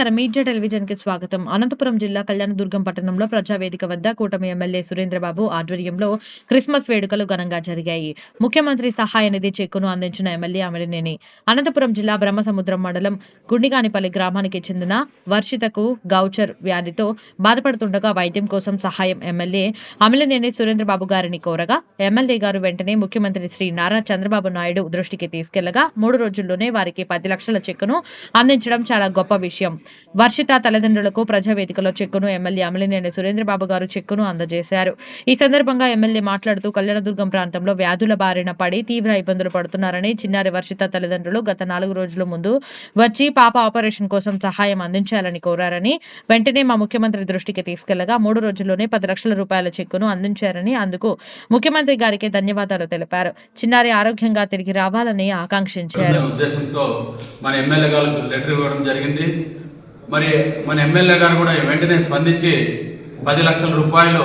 నమస్కారం. మీడియా టెలివిజన్‌కి స్వాగతం. అనంతపురం జిల్లా కళ్యాణదుర్గం పట్టణంలో ప్రజావేదిక వద్ద కూటమి ఎమ్మెల్యే సురేంద్రబాబు ఆధ్వర్యంలో క్రిస్మస్ వేడుకలు ఘనంగా జరిగాయి. ముఖ్యమంత్రి సహాయ నిధి చెక్కును అందించిన ఎమ్మెల్యే అమిలినేని అనంతపురం జిల్లా బ్రహ్మసముద్రం మండలం గుండిగానిపల్లి గ్రామానికి చెందిన వర్షితకు గౌచర్ వ్యాధితో బాధపడుతుండగా వైద్యం కోసం సహాయం ఎమ్మెల్యే అమిలినేని సురేంద్రబాబు గారిని కోరగా ఎమ్మెల్యే గారు వెంటనే ముఖ్యమంత్రి శ్రీ నారా చంద్రబాబు నాయుడు దృష్టికి తీసుకెళ్లగా 3 రోజుల్లోనే వారికి 10 లక్షల చెక్కును అందించడం చాలా గొప్ప విషయం. వర్షిత తల్లిదండ్రులకు ప్రజావేదికలో చెక్కును ఎమ్మెల్యే అమిలినేని సురేంద్రబాబు గారు చెక్కును అందజేశారు. ఈ సందర్భంగా ఎమ్మెల్యే మాట్లాడుతూ కళ్యాణదుర్గం ప్రాంతంలో వ్యాధుల బారిన పడి తీవ్ర ఇబ్బందులు పడుతున్నారని, చిన్నారి వర్షిత తల్లిదండ్రులు గత 4 రోజుల ముందు వచ్చి పాప ఆపరేషన్ కోసం సహాయం అందించాలని కోరారని, వెంటనే మా ముఖ్యమంత్రి దృష్టికి తీసుకెళ్లగా 3 రోజుల్లోనే 10 లక్షల రూపాయల చెక్కును అందించారని, అందుకు ముఖ్యమంత్రి గారికి ధన్యవాదాలు తెలిపారు. చిన్నారి ఆరోగ్యంగా తిరిగి రావాలని ఆకాంక్షించారు. మన ఎమ్మెల్యే గారికి లెటర్ ఇవ్వడం జరిగింది. మరి మన ఎమ్మెల్యే గారు కూడా వెంటనే స్పందించి 10 లక్షల రూపాయలు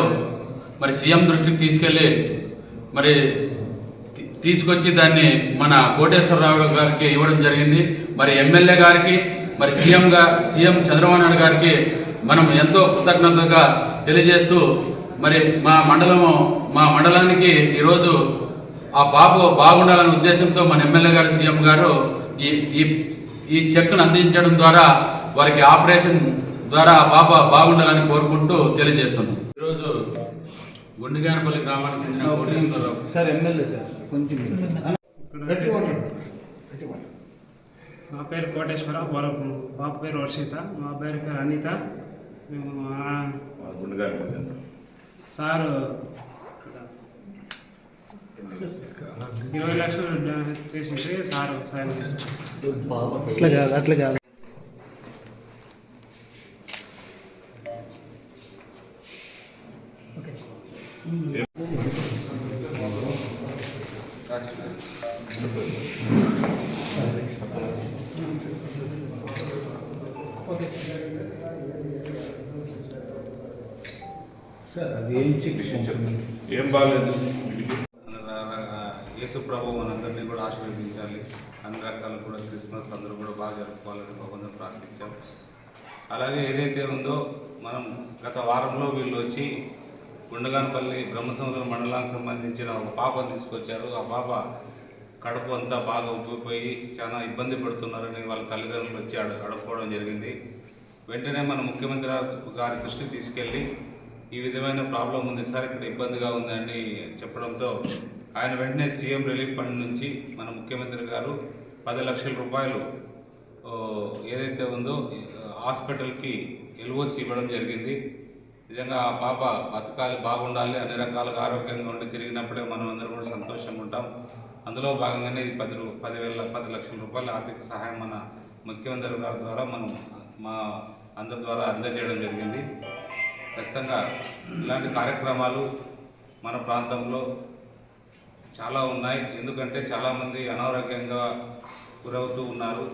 మరి సీఎం దృష్టికి తీసుకెళ్ళి మరి తీసుకొచ్చి దాన్ని మన కోటేశ్వరరావు గారికి ఇవ్వడం జరిగింది. మరి ఎమ్మెల్యే గారికి మరి సీఎం చంద్రబాబు నాయుడు గారికి మనం ఎంతో కృతజ్ఞతగా తెలియజేస్తూ మరి మా మండలానికి ఈరోజు ఆ బాబు బాగుండాలనే ఉద్దేశంతో మన ఎమ్మెల్యే గారు సీఎం గారు ఈ చెక్కును అందించడం ద్వారా వారికి ఆపరేషన్ ద్వారా బాబా బాగుండాలని కోరుకుంటూ తెలియజేస్తున్నాం. ఈరోజు గుండిగానపల్లి గ్రామానికి చెందిన కోటేశ్వరరావు సార్ ఎమ్మెల్యే సార్ కొంచెం నా పేరు కోటేశ్వర, పాప పేరు వర్షిత, మా పేరు అనిత. సార్ 20 లక్షలు చేసింది సార్ సాయం. అట్లా కాదు సార్ అది ఏం బాగాలేదు. యేసు ప్రభు మనందరినీ కూడా ఆశీర్వదించాలి. అన్ని రకాలు కూడా క్రిస్మస్ అందరూ కూడా బాగా జరుపుకోవాలని భగవంతుని ప్రార్థించాం. అలాగే ఏదైతే ఉందో మనం గత వారంలో వీళ్ళు వచ్చి గుండగానపల్లి బ్రహ్మసముద్రం మండలానికి సంబంధించిన ఒక పాపను తీసుకొచ్చారు. ఆ పాప కడుపు అంతా బాగా ఉబ్బిపోయి చాలా ఇబ్బంది పడుతున్నారని వాళ్ళ తల్లిదండ్రులు వచ్చి అడుక్కోవడం జరిగింది. వెంటనే మన ముఖ్యమంత్రి గారి దృష్టికి తీసుకెళ్ళి ఈ విధమైన ప్రాబ్లం ఉంది సార్, ఇక్కడ ఇబ్బందిగా ఉందని చెప్పడంతో ఆయన వెంటనే సీఎం రిలీఫ్ ఫండ్ నుంచి మన ముఖ్యమంత్రి గారు 10 లక్షల రూపాయలు ఏదైతే ఉందో హాస్పిటల్కి ఎల్ఓసి ఇవ్వడం జరిగింది. నిజంగా ఆ పాప బతకాలి, బాగుండాలి, అన్ని రకాలుగా ఆరోగ్యంగా ఉండి తిరిగినప్పుడే మనం అందరం కూడా సంతోషంగా ఉంటాం. అందులో భాగంగానే 10 లక్షల రూపాయల ఆర్థిక సహాయం మన ముఖ్యమంత్రి గారి ద్వారా మనం మా అందరి ద్వారా అందజేయడం జరిగింది. ఖచ్చితంగా ఇలాంటి కార్యక్రమాలు మన ప్రాంతంలో చాలా ఉన్నాయి. ఎందుకంటే చాలామంది అనారోగ్యంగా గురవుతూ ఉన్నారు.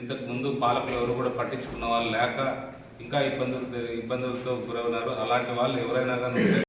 ఇంతకుముందు పాలకులు ఎవరు కూడా పట్టించుకున్న వాళ్ళు లేక ఇంకా ఇబ్బందులతో గురవున్నారు. అలాంటి వాళ్ళు ఎవరైనా కానీ